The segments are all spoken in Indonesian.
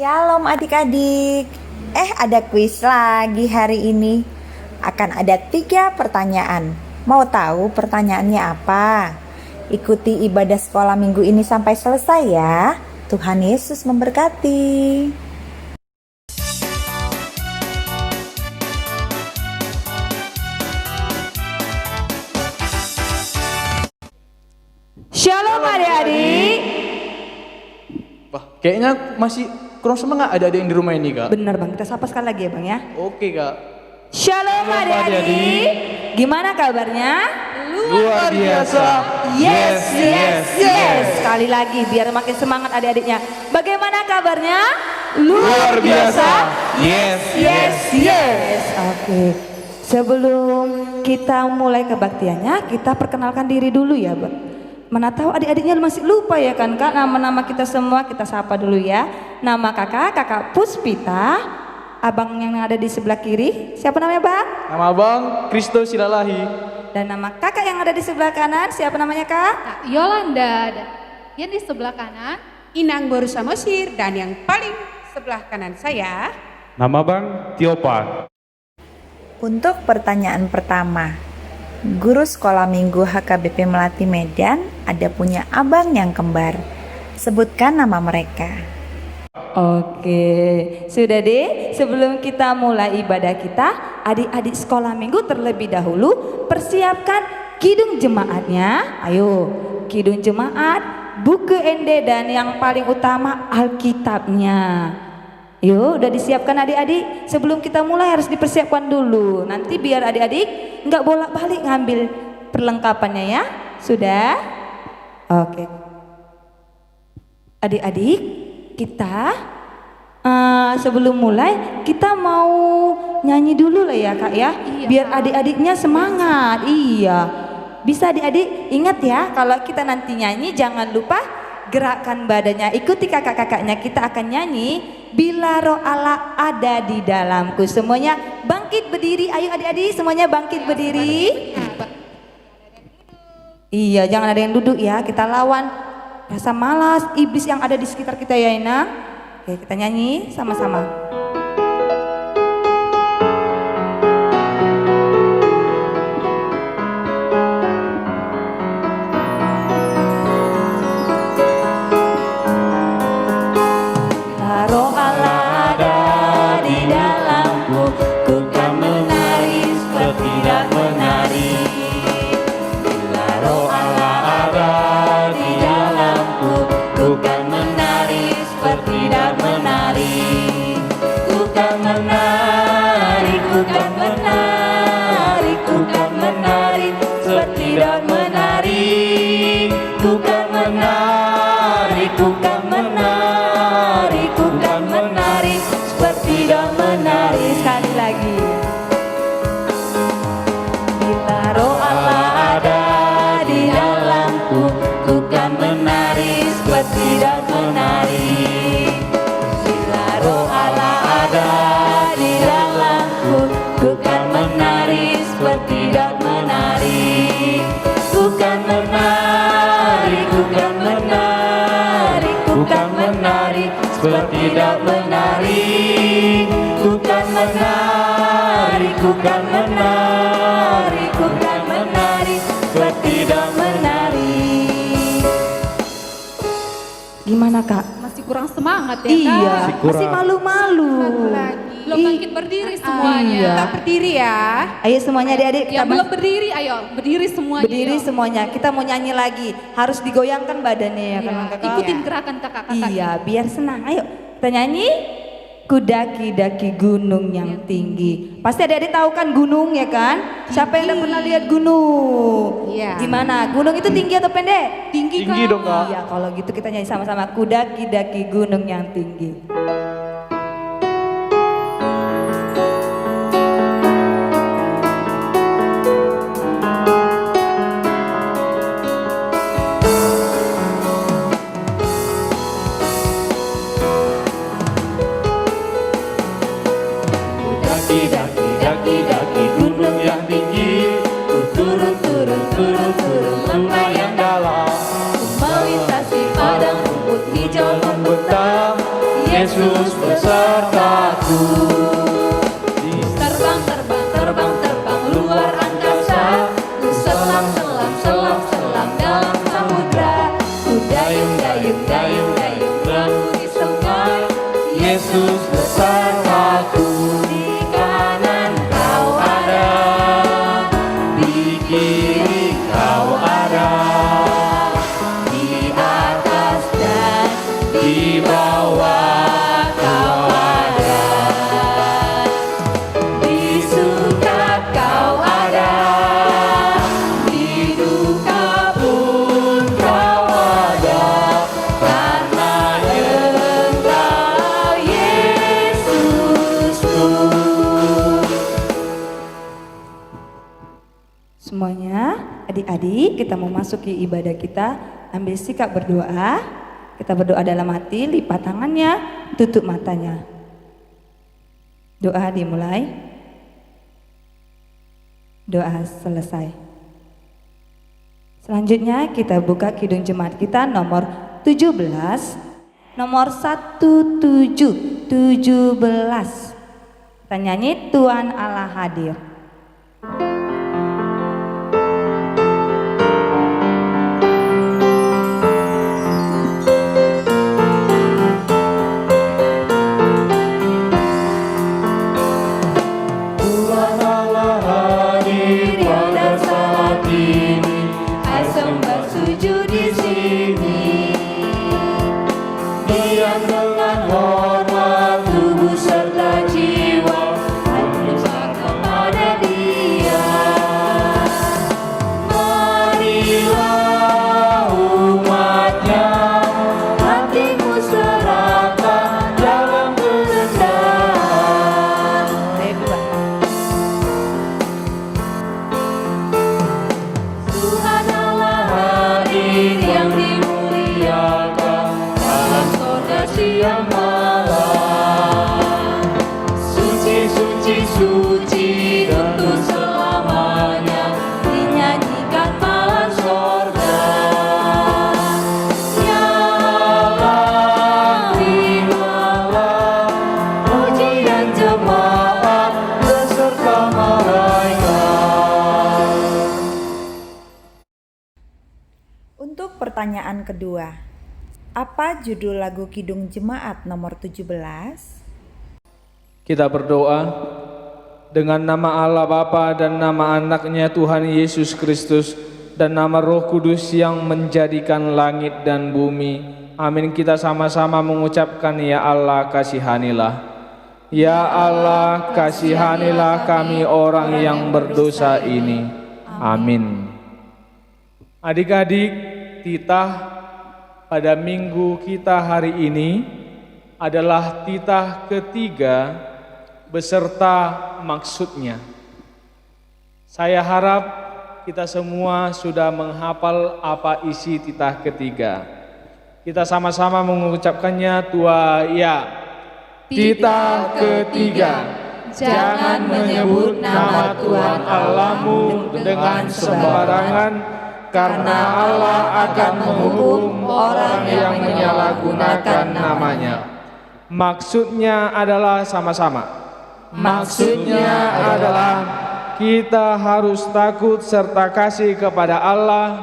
Shalom adik-adik. Ada kuis lagi hari ini. Akan ada 3 pertanyaan. Mau tahu pertanyaannya apa? Ikuti ibadah sekolah minggu ini sampai selesai ya. Tuhan Yesus memberkati. Shalom adik-adik. Wah, kayaknya masih kurang semangat ada yang di rumah ini, Kak. Benar Bang, kita sapa sekali lagi ya Bang ya. Oke, Kak. Shalom adik-adik. Gimana kabarnya? Luar biasa. Yes. Sekali lagi biar makin semangat adik-adiknya. Bagaimana kabarnya? Luar biasa. Yes. Oke. Sebelum kita mulai kebaktiannya, kita perkenalkan diri dulu ya, Bang. Mana tahu adik-adiknya masih lupa ya kan Kak, nama-nama kita semua kita sapa dulu ya. Nama kakak Puspita. Abang yang ada di sebelah kiri, siapa namanya Bang? Nama Abang Kristo Silalahi. Dan nama kakak yang ada di sebelah kanan, siapa namanya Kak? Nah, Yolanda. Dan yang di sebelah kanan, Inang Boru Samosir, dan yang paling sebelah kanan saya Nama Bang Tiopa. Untuk pertanyaan pertama, guru sekolah minggu HKBP Melati Medan ada punya abang yang kembar. Sebutkan nama mereka. Oke, sudah deh. Sebelum kita mulai ibadah kita, adik-adik sekolah minggu terlebih dahulu persiapkan kidung jemaatnya. Ayo, kidung jemaat, buku ND, dan yang paling utama Alkitabnya. Yuk, udah disiapkan adik-adik? Sebelum kita mulai harus dipersiapkan dulu. Nanti biar adik-adik nggak bolak-balik ngambil perlengkapannya ya. Sudah? Oke. Adik-adik, kita sebelum mulai kita mau nyanyi dulu lah ya Kak ya. Iya, biar Kak. adik-adiknya semangat. Iya. Bisa adik-adik ingat ya, kalau kita nanti nyanyi jangan lupa gerakkan badannya. Ikuti kakak-kakaknya, kita akan nyanyi Bila Roh Allah ada di dalamku. Semuanya bangkit berdiri. Ayo adik-adik semuanya bangkit berdiri. Iya, jangan ada yang duduk ya. Kita lawan rasa malas iblis yang ada di sekitar kita ya Ina. Oke, kita nyanyi sama-sama. Roh Allah ada di dalamku, ku kan menari seperti tidak menari. Bila Roh Allah ada di dalamku, ku kan menari seperti tidak menari. Ku kan menari, ku kan menari, ku kan menari seperti tidak menari. Ku kan menari, ku kan menari, ku kan menari seperti tidak menari. Sekali lagi. Bila Roh Allah ada di dalamku, ku kan menari seperti tidak menari. Bila Roh Allah ada di dalamku, ku kan menari seperti tidak menari. Ku kan menari, ku kan menari, ku kan menari seperti tidak menari. Ku kan menari, ku kan menari, ku kan menari seperti tidak menari. Gimana Kak? masih kurang semangat ya Iya, Kak? masih malu-malu. Belum bangkit berdiri semuanya. Iya. kita berdiri ya. Ayo semuanya adik-adik kita Yang belum berdiri, ayo berdiri semuanya. berdiri yuk. semuanya. Kita mau nyanyi lagi. Harus digoyangkan badannya ya Iya, kan Kakak? ikutin gerakan kakak-kakak. Iya, biar senang. Ayo kita nyanyi. Ku daki-daki gunung yang tinggi. Pasti adik-adik tahu kan gunung ya kan? Siapa yang udah pernah lihat gunung? Iya. Gimana? Gunung itu tinggi atau pendek? Tinggi Tinggi Kak. dong, Kak. Iya, kalau gitu kita nyanyi sama-sama. Ku daki-daki gunung yang tinggi. Daki gunung yang tinggi, ku turun lembah yang dalam, Melintasi padang rumput hijau membentang. Yesus dayung, dayung, dayung, dayung di sungai. Yesus bersamaku, di kanan kau ada, di kiri kau ada, di atas dan di bawah kau ada, di suka kau ada, di duka pun kau ada, karena Engkau Yesusku. Semuanya, adik-adik, kita memasuki ibadah kita, ambil sikap berdoa. Kita berdoa dalam hati, lipat tangannya, tutup matanya. Doa dimulai. Doa selesai. Selanjutnya kita buka kidung jemaat kita nomor 17, nomor 17, 17. Kita nyanyi Tuhan Allah hadir. Tuhan Allah hadir pada saat ini, hai sembah sujud di sini. Diam dengan hormat tubuh serta jiwa, hanya kepada Dia. Marilah umatnya, hatimu serahkan dalam kerendahan. Tuhan Allah hadir yang dimuliakan dalam sorga siang malam. Suci, suci, suci untuk selamanya, dinyanyikan malam sorga. Ya Allah, terimalah pujian jemaat beserta malaikat. Untuk pertanyaan kedua, apa judul lagu Kidung Jemaat nomor 17? Kita berdoa dengan nama Allah Bapa dan nama anaknya Tuhan Yesus Kristus dan nama Roh Kudus yang menjadikan langit dan bumi. Amin. Kita sama-sama mengucapkan, ya Allah kasihanilah. Ya Allah kasihanilah kami orang yang berdosa ini. Amin. Adik-adik, titah pada minggu kita hari ini adalah titah ketiga beserta maksudnya. Saya harap kita semua sudah menghafal apa isi titah ketiga. Kita sama-sama mengucapkannya, tua ya. Titah ketiga, jangan menyebut nama Tuhan Allahmu dengan sembarangan, karena Allah akan menghukum orang yang menyalahgunakan namanya. Maksudnya adalah sama-sama. Maksudnya adalah kita harus takut serta kasih kepada Allah.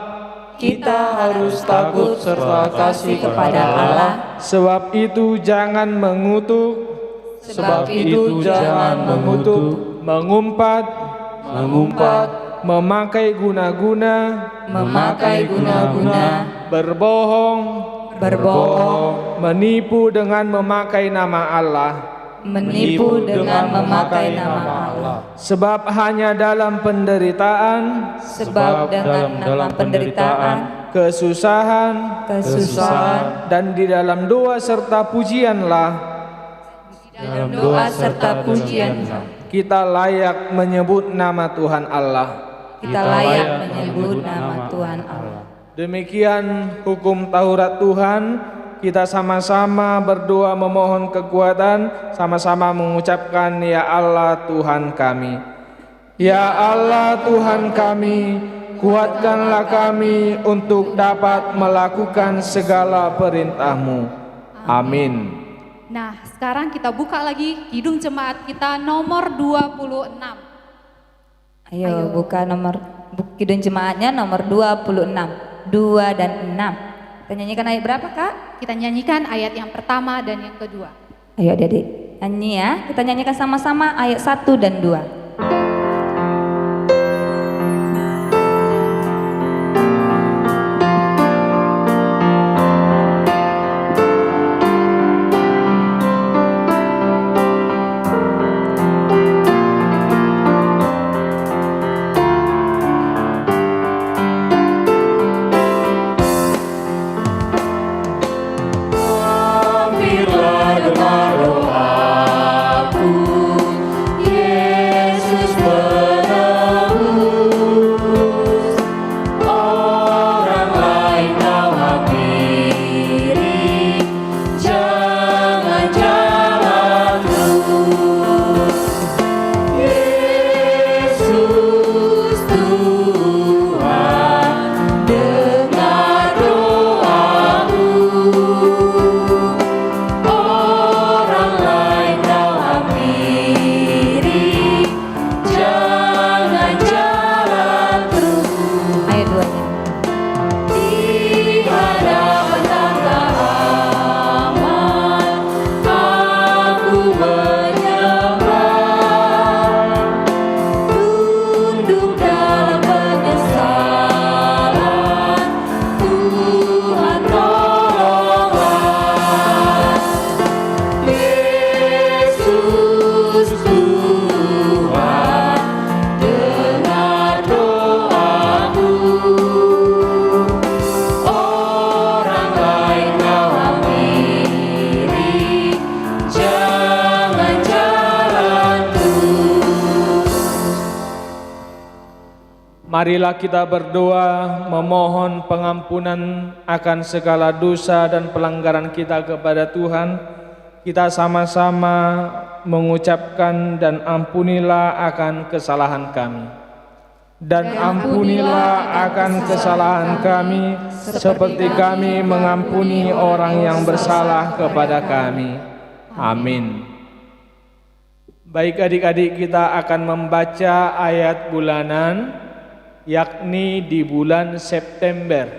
Kita harus takut serta kasih kepada Allah. Sebab itu jangan mengutuk. Sebab itu jangan mengutuk, mengumpat, memakai guna-guna, berbohong, menipu dengan memakai nama Allah. Sebab hanya dalam penderitaan, kesusahan, dan di dalam doa serta pujianlah kita layak menyebut nama Tuhan Allah. Demikian hukum Taurat Tuhan. Kita sama-sama berdoa memohon kekuatan, sama-sama mengucapkan, ya Allah Tuhan kami. Ya Allah Tuhan kami, kuatkanlah kami untuk dapat melakukan segala perintah-Mu. Amin. Nah, sekarang kita buka lagi Kidung Jemaat kita nomor 26. Ayo buka nomor Kidung Jemaatnya nomor 26, 2 dan 6. Kita nyanyikan ayat berapa Kak? Kita nyanyikan ayat yang pertama dan yang kedua. Ayo adik-adik, nyanyi ya. Kita nyanyikan sama-sama ayat 1 dan 2. Hampirlah dengar doaku, Yesus penebus. Orang lain kau hampiri, jangan jalan terus. Yesus Tuhan, dengar doaku. Orang lain kau hampiri, jangan jalan terus. Ayat 2-nya. Di hadapan tangga aman, aku menyembah. Tunduk dalam penyesalan, Tuhan tolonglah. Yesus Tuhan, dengar doaku. Orang lain kau hampiri, jangan jalan terus. Marilah kita berdoa memohon pengampunan akan segala dosa dan pelanggaran kita kepada Tuhan. Kita sama-sama mengucapkan dan ampunilah akan kesalahan kami. Dan ampunilah akan kesalahan kami seperti kami mengampuni orang yang bersalah kepada kami. Amin. Baik adik-adik, kita akan membaca ayat bulanan, yakni di bulan September.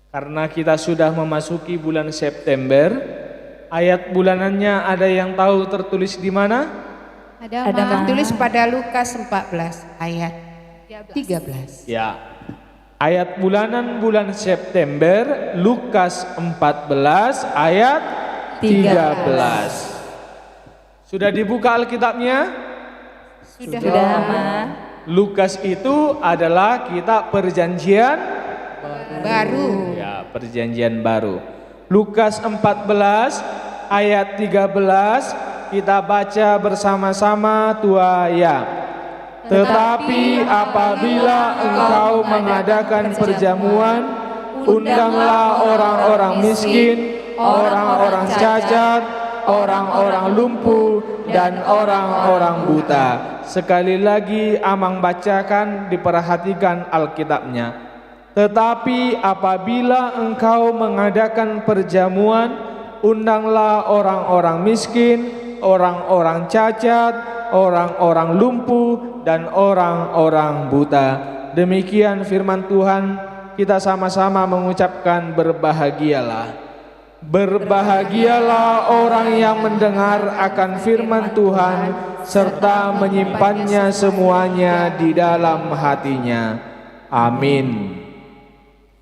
Karena kita sudah memasuki bulan September, ayat bulanannya ada yang tahu tertulis di mana? Ada Tertulis pada Lukas 14 ayat 13. Ya. Ayat bulanan bulan September, Lukas 14 ayat 13. Sudah dibuka Alkitabnya? Sudah aman. Lukas itu adalah kitab perjanjian Baru. ya, perjanjian baru. Lukas 14 ayat 13 kita baca bersama-sama tua ya. Tetapi apabila engkau mengadakan perjamuan, undanglah orang-orang miskin, orang-orang cacat, orang-orang lumpuh, dan orang-orang buta. Sekali lagi Amang bacakan, diperhatikan Alkitabnya. Tetapi apabila engkau mengadakan perjamuan, undanglah orang-orang miskin, orang-orang cacat, orang-orang lumpuh, dan orang-orang buta. Demikian firman Tuhan, kita sama-sama mengucapkan berbahagialah. Berbahagialah orang yang mendengar akan firman Tuhan serta menyimpannya semuanya di dalam hatinya. Amin.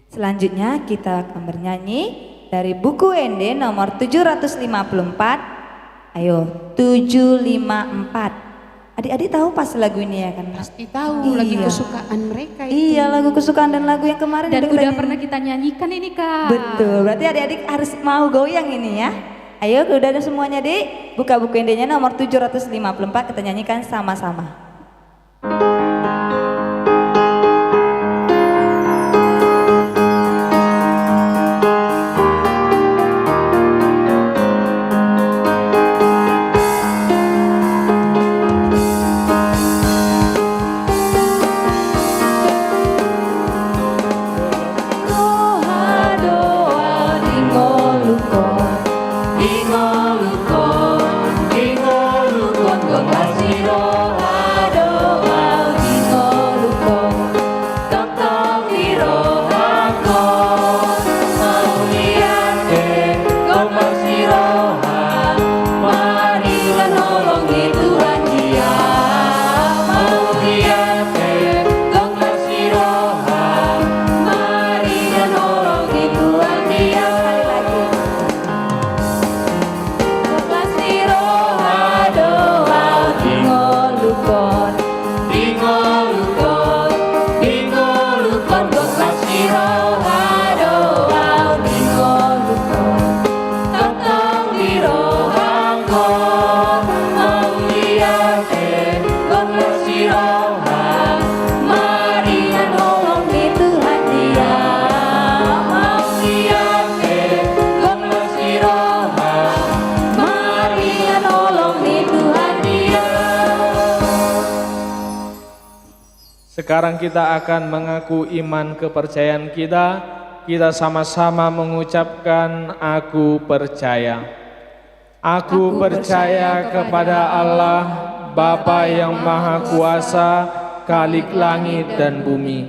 Selanjutnya kita akan bernyanyi dari buku ND nomor 754. Ayo, 754. Adik-adik tahu pas lagu ini ya kan? Pasti tahu lagi Iya. kesukaan mereka itu. Iya, lagu kesukaan dan lagu yang kemarin Dan kita udah nyanyi. pernah kita nyanyikan ini Kak. Betul, berarti adik-adik harus mau goyang ini ya. Ayo, udah ada semuanya Dik. Buka buku ND-nya nomor 754, kita nyanyikan sama-sama. Ingolukon, ingolukon, kekasih doa. Sekarang kita akan mengaku iman kepercayaan kita. Kita sama-sama mengucapkan aku percaya. Aku percaya kepada Allah, Bapa yang Maha Kuasa, Khalik langit dan bumi.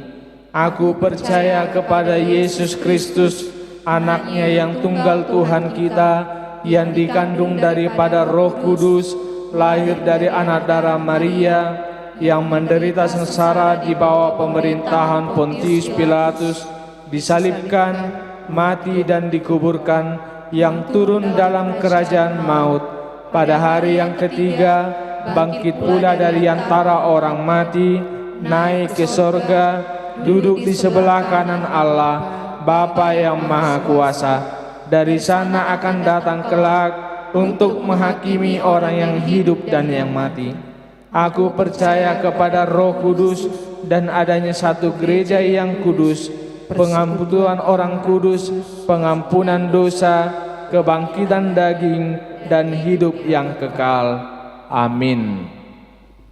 Aku percaya kepada Yesus Kristus, anaknya yang tunggal Tuhan kita, yang dikandung daripada Roh Kudus, lahir dari anak darah Maria, yang menderita sengsara di bawah pemerintahan Pontius Pilatus, disalibkan, mati dan dikuburkan, yang turun dalam kerajaan maut, pada hari yang ketiga bangkit pula dari antara orang mati, naik ke sorga, duduk di sebelah kanan Allah, Bapa yang Maha Kuasa. Dari sana akan datang kelak untuk menghakimi orang yang hidup dan yang mati. Aku percaya kepada Roh Kudus dan adanya satu gereja yang kudus, pengampunan orang kudus, pengampunan dosa, kebangkitan daging, dan hidup yang kekal. Amin.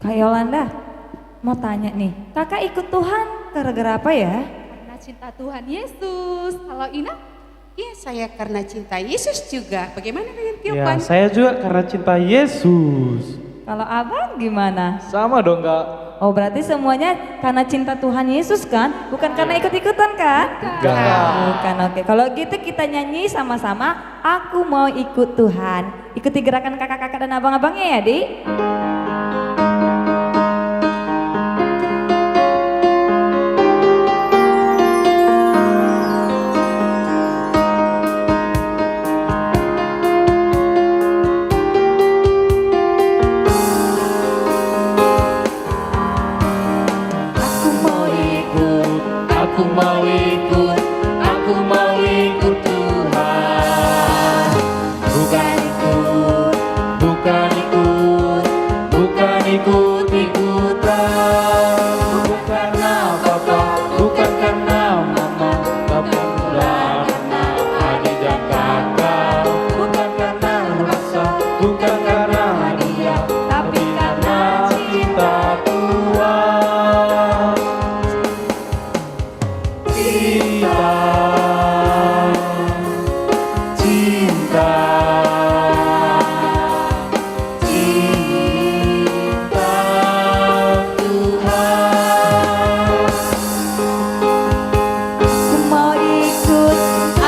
Kak Yolanda, mau tanya nih, kakak ikut Tuhan gara-gara apa ya? Karena cinta Tuhan Yesus. Kalau Ina? Iya, saya karena cinta Yesus juga. Bagaimana dengan Ya, Tiopan? saya juga karena cinta Yesus. Kalau abang gimana? Sama dong, Kak. Oh berarti semuanya karena cinta Tuhan Yesus kan? Bukan karena ikut-ikutan kan? Bukan, oke. Kalau gitu kita nyanyi sama-sama, aku mau ikut Tuhan. Ikuti gerakan kakak-kakak dan abang-abangnya ya, Di. Aku mau ikut Tuhan. Bukan ikut-ikutan. Bukan karena papa, bukan karena mama, tapi karena adik dan kakak. Bukan karena rasa, bukan karena hadiah, tapi karena cinta Tuhan.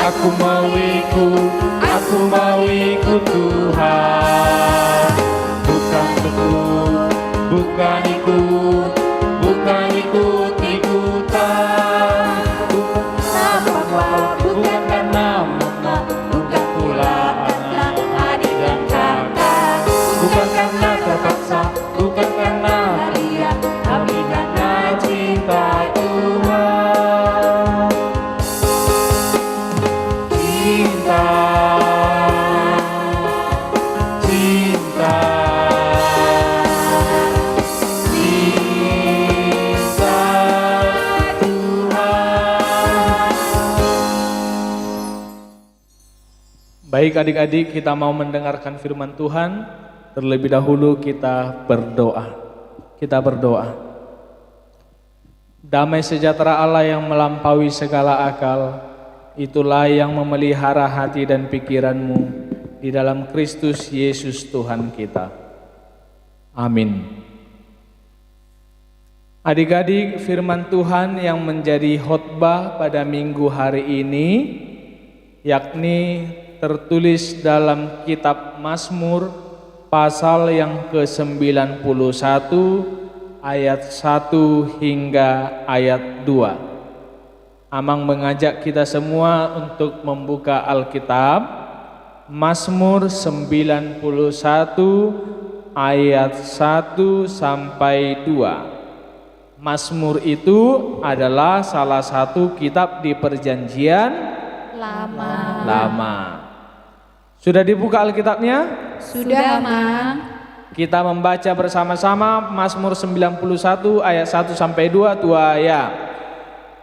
Aku mau ikut Tuhan. Bukan ikut-ikutan. Bukan karena mama, bukan pula anak, adik dan kakak. Bukan karena terpaksa, bukan karena hadiah, tapi karena cinta Tuhan. Cinta. Baik adik-adik, kita mau mendengarkan firman Tuhan. Terlebih dahulu kita berdoa. Kita berdoa. Damai sejahtera Allah yang melampaui segala akal, itulah yang memelihara hati dan pikiranmu di dalam Kristus Yesus Tuhan kita. Amin. Adik-adik, firman Tuhan yang menjadi khotbah pada minggu hari ini yakni tertulis dalam kitab Mazmur pasal yang ke-91 ayat 1 hingga ayat 2. Amang mengajak kita semua untuk membuka Alkitab Mazmur 91 ayat 1 sampai 2. Mazmur itu adalah salah satu kitab di Perjanjian Lama. Sudah dibuka Alkitabnya? Sudah, Mang. Kita membaca bersama-sama Mazmur 91 ayat 1 sampai 2 ayat.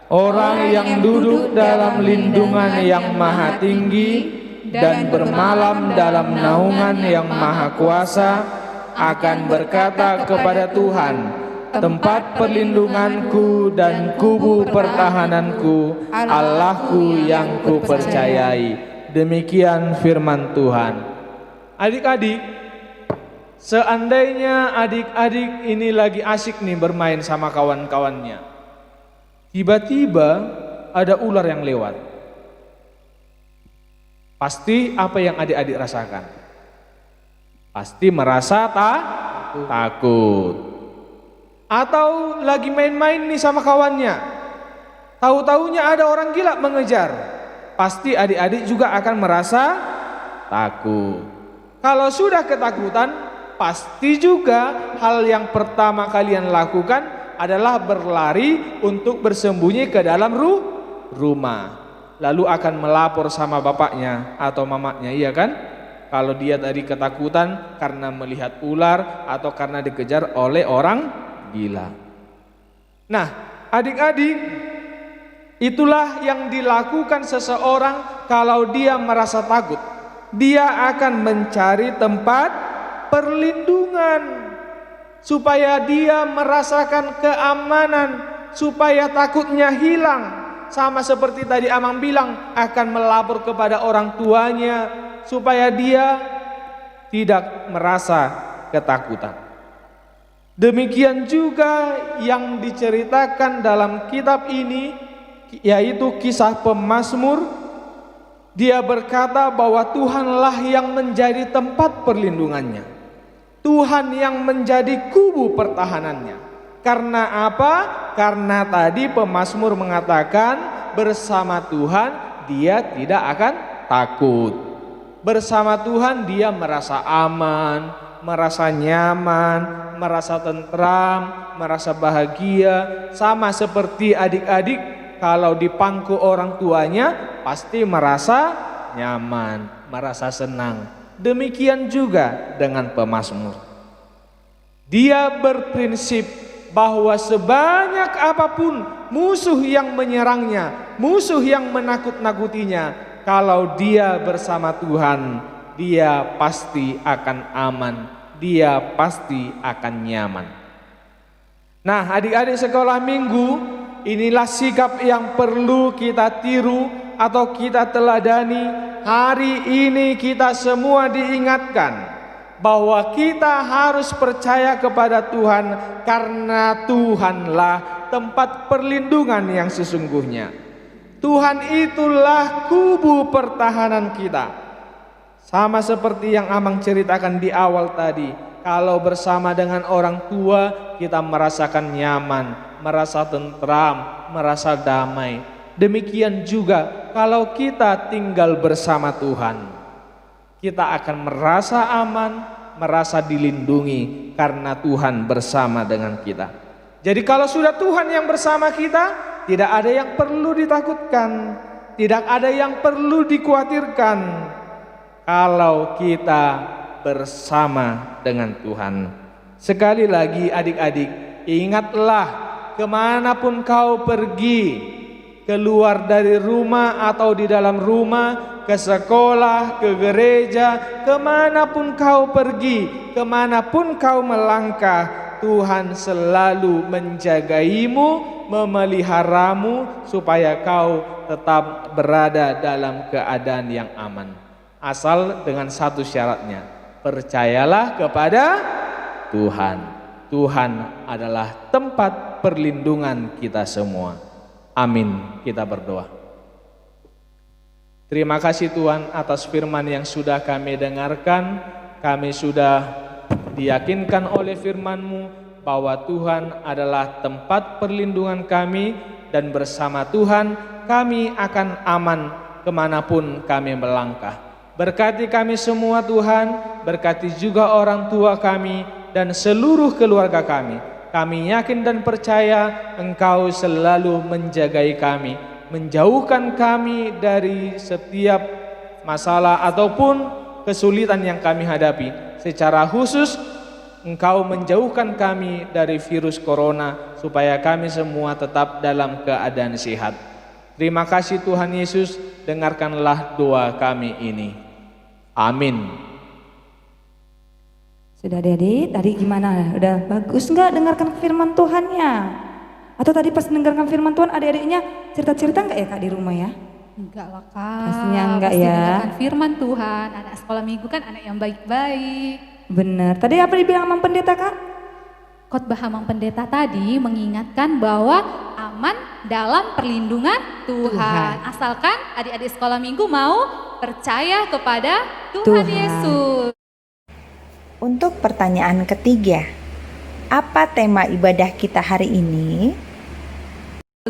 Orang yang duduk dalam lindungan yang maha tinggi dan bermalam dalam naungan yang maha kuasa akan berkata kepada Tuhan, tempat perlindunganku dan kubu pertahananku, Allahku yang kupercayai. Demikian firman Tuhan. Adik-adik, seandainya adik-adik ini lagi asik nih bermain sama kawan-kawannya, tiba-tiba ada ular yang lewat. Pasti apa yang adik-adik rasakan? Pasti merasa takut. Atau lagi main-main nih sama kawannya, tahu-taunya ada orang gila mengejar. Pasti adik-adik juga akan merasa takut. Kalau sudah ketakutan, pasti juga hal yang pertama kalian lakukan adalah berlari untuk bersembunyi ke dalam rumah. Lalu akan melapor sama bapaknya atau mamanya, iya kan? Kalau dia tadi ketakutan karena melihat ular atau karena dikejar oleh orang gila. Nah, adik-adik, itulah yang dilakukan seseorang kalau dia merasa takut. Dia akan mencari tempat perlindungan supaya dia merasakan keamanan, supaya takutnya hilang. Sama seperti tadi Amang bilang, akan melapor kepada orang tuanya supaya dia tidak merasa ketakutan. Demikian juga yang diceritakan dalam kitab ini, yaitu kisah pemazmur. Dia berkata bahwa Tuhanlah yang menjadi tempat perlindungannya, Tuhan yang menjadi kubu pertahanannya. Karena apa? Karena tadi pemazmur mengatakan bersama Tuhan dia tidak akan takut. Bersama Tuhan dia merasa aman, merasa nyaman, merasa tentram, merasa bahagia. Sama seperti adik-adik, kalau dipangku orang tuanya pasti merasa nyaman, merasa senang. Demikian juga dengan pemazmur. Dia berprinsip bahwa sebanyak apapun musuh yang menyerangnya, musuh yang menakut-nakutinya, kalau dia bersama Tuhan, dia pasti akan aman, dia pasti akan nyaman. Nah, adik-adik sekolah minggu, inilah sikap yang perlu kita tiru atau kita teladani. Hari ini kita semua diingatkan bahwa kita harus percaya kepada Tuhan, karena Tuhanlah tempat perlindungan yang sesungguhnya. Tuhan itulah kubu pertahanan kita. Sama seperti yang Amang ceritakan di awal tadi, kalau bersama dengan orang tua kita merasakan nyaman, merasa tentram, merasa damai. Demikian juga kalau kita tinggal bersama Tuhan, kita akan merasa aman, merasa dilindungi karena Tuhan bersama dengan kita. Jadi kalau sudah Tuhan yang bersama kita, tidak ada yang perlu ditakutkan, tidak ada yang perlu dikhawatirkan. Kalau kita bersama dengan Tuhan. Sekali lagi adik-adik, ingatlah kemanapun kau pergi, keluar dari rumah atau di dalam rumah, ke sekolah, ke gereja, kemanapun kau pergi, kemanapun kau melangkah, Tuhan selalu menjagaimu, memeliharamu supaya kau tetap berada dalam keadaan yang aman. Asal dengan satu syaratnya, percayalah kepada Tuhan. Tuhan adalah tempat perlindungan kita semua. Amin. Kita berdoa. Terima kasih Tuhan atas firman yang sudah kami dengarkan. Kami sudah diyakinkan oleh firman-Mu bahwa Tuhan adalah tempat perlindungan kami, dan bersama Tuhan kami akan aman kemanapun kami melangkah. Berkati kami semua Tuhan, berkati juga orang tua kami dan seluruh keluarga kami. Kami yakin dan percaya Engkau selalu menjagai kami, menjauhkan kami dari setiap masalah ataupun kesulitan yang kami hadapi. Secara khusus Engkau menjauhkan kami dari virus corona supaya kami semua tetap dalam keadaan sehat. Terima kasih Tuhan Yesus, dengarkanlah doa kami ini. Amin. Sudah adik-adik, tadi gimana? Udah bagus nggak dengarkan firman Tuhannya? Atau tadi pas mendengarkan firman Tuhan adik-adiknya cerita-cerita nggak ya Kak di rumah ya? Enggak lah Kak. Pastinya enggak Pasti ya. mendengarkan firman Tuhan. Anak sekolah minggu kan anak yang baik-baik. Benar. Tadi apa dibilang Mang Pendeta Kak? Khotbah Mang Pendeta tadi mengingatkan bahwa aman dalam perlindungan Tuhan. Asalkan adik-adik sekolah minggu mau percaya kepada Tuhan Yesus. Untuk pertanyaan ketiga, apa tema ibadah kita hari ini?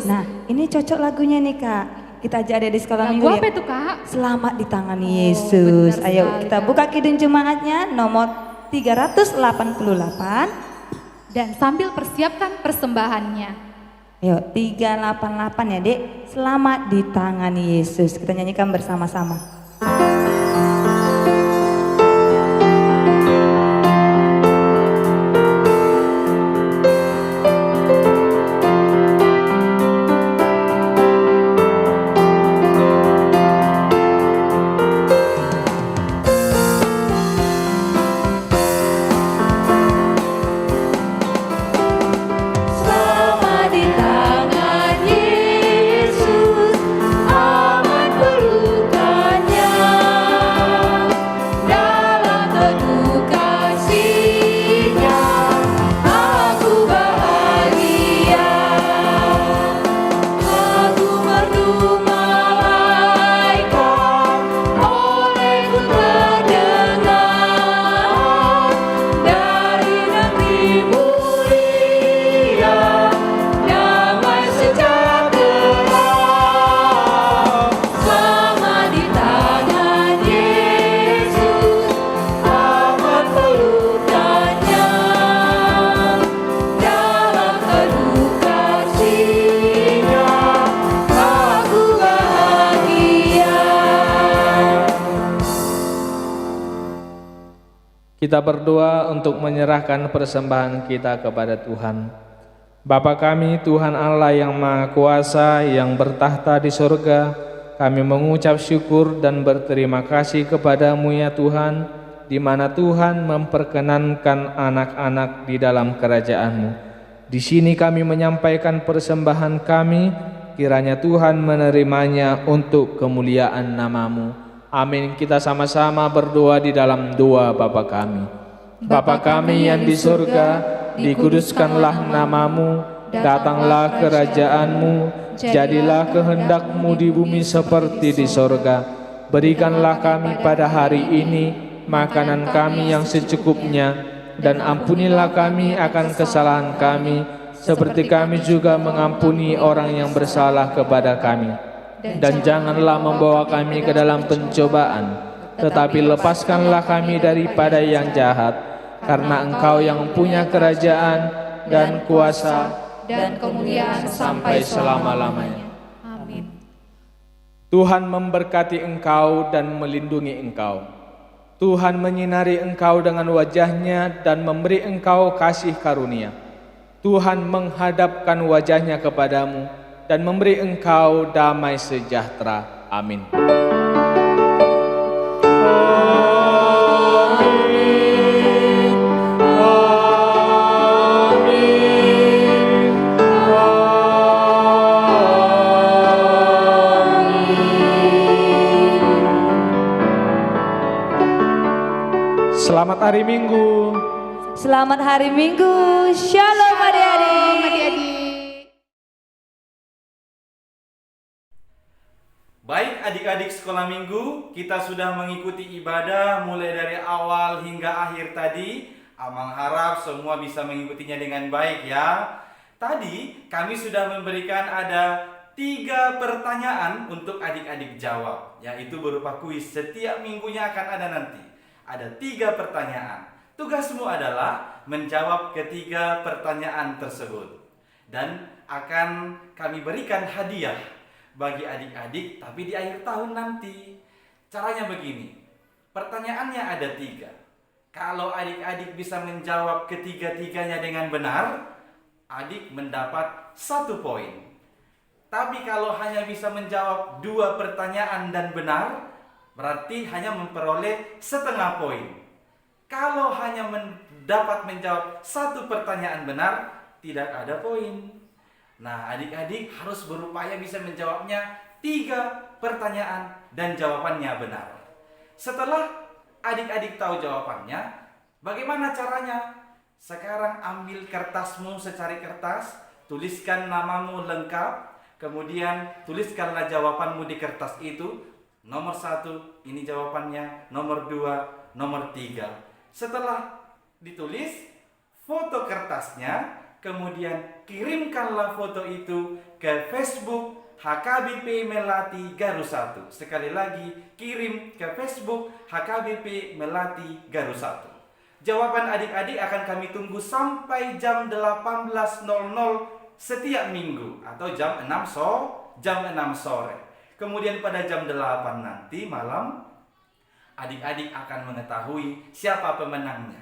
Nah, ini cocok lagunya nih Kak. Kita aja ada di sekolah Lagu minggu apa ya. itu Kak? Selamat di tangan Yesus. benar Ayo sekali, kita Kak. buka kidung jemaatnya nomor 388. Dan sambil persiapkan persembahannya. Ayo 388 ya Dek. Selamat di tangan Yesus. Kita nyanyikan bersama-sama. Selamat di tangan Yesus, aman pelukannya. Dalam teduh kasih-Nya, aku bahagia. Aku merdu malaikat, olehku terdengar. Dari negeri mulia, damai sejahtera. Selamat di tangan Yesus, aman pelukannya. Dalam teduh kasih-Nya, aku bahagia. Kita berdoa untuk menyerahkan persembahan kita kepada Tuhan. Bapa kami, Tuhan Allah yang Maha Kuasa, yang bertahta di sorga, kami mengucap syukur dan berterima kasih kepadamu ya Tuhan, di mana Tuhan memperkenankan anak-anak di dalam kerajaan-Mu. Di sini kami menyampaikan persembahan kami, kiranya Tuhan menerimanya untuk kemuliaan nama-Mu. Amin. Kita sama-sama berdoa di dalam doa Bapa kami. Bapa kami yang di surga, dikuduskanlah namamu, datanglah kerajaan-Mu, jadilah kehendak-Mu di bumi seperti di sorga. Berikanlah kami pada hari ini makanan kami yang secukupnya, dan ampunilah kami akan kesalahan kami, seperti kami juga mengampuni orang yang bersalah kepada kami. Dan janganlah membawa kami ke dalam pencobaan, tetapi lepaskanlah kami daripada yang jahat, karena Engkau yang punya kerajaan dan kuasa Dan kemuliaan sampai selama-lamanya. Amin. Tuhan memberkati engkau dan melindungi engkau. Tuhan menyinari engkau dengan wajah-Nya dan memberi engkau kasih karunia. Tuhan menghadapkan wajah-Nya kepadamu dan memberi engkau damai sejahtera. Amin. Selamat hari Minggu. Selamat hari Minggu. Shalom adik-adik. Baik adik-adik sekolah minggu, kita sudah mengikuti ibadah mulai dari awal hingga akhir tadi. Amang harap semua bisa mengikutinya dengan baik ya. Tadi kami sudah memberikan ada 3 pertanyaan untuk adik-adik jawab, yaitu berupa kuis. Setiap minggunya akan ada nanti. Ada 3 pertanyaan. Tugasmu adalah menjawab ketiga pertanyaan tersebut. Dan akan kami berikan hadiah bagi adik-adik, tapi di akhir tahun nanti. Caranya begini, pertanyaannya ada 3. Kalau adik-adik bisa menjawab ketiga-tiganya dengan benar, adik mendapat 1 poin. Tapi kalau hanya bisa menjawab 2 pertanyaan dan benar, berarti hanya memperoleh setengah poin. Kalau hanya dapat menjawab satu pertanyaan benar, tidak ada poin. Nah, adik-adik harus berupaya bisa menjawabnya 3 pertanyaan dan jawabannya benar. Setelah adik-adik tahu jawabannya, bagaimana caranya? Sekarang ambil kertasmu secari kertas, tuliskan namamu lengkap, kemudian tuliskanlah jawabanmu di kertas itu. Nomor 1, ini jawabannya. Nomor 2, nomor 3. Setelah ditulis foto kertasnya, kemudian kirimkanlah foto itu ke Facebook HKBP Melati Garu 1. Sekali lagi, kirim ke Facebook HKBP Melati Garu 1. Jawaban adik-adik akan kami tunggu sampai jam 18.00 setiap minggu atau jam 6 sore. Kemudian pada jam 8 nanti malam, adik-adik akan mengetahui siapa pemenangnya.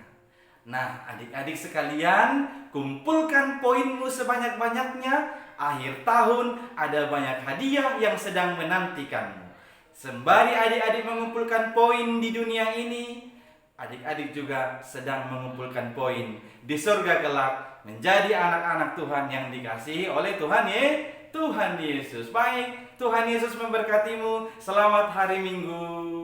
Nah, adik-adik sekalian, kumpulkan poinmu sebanyak-banyaknya. Akhir tahun ada banyak hadiah yang sedang menantikanmu. Sembari adik-adik mengumpulkan poin di dunia ini, adik-adik juga sedang mengumpulkan poin di surga kelak, menjadi anak-anak Tuhan yang dikasihi oleh Tuhan Yesus. Baik, Tuhan Yesus memberkatimu. Selamat hari Minggu.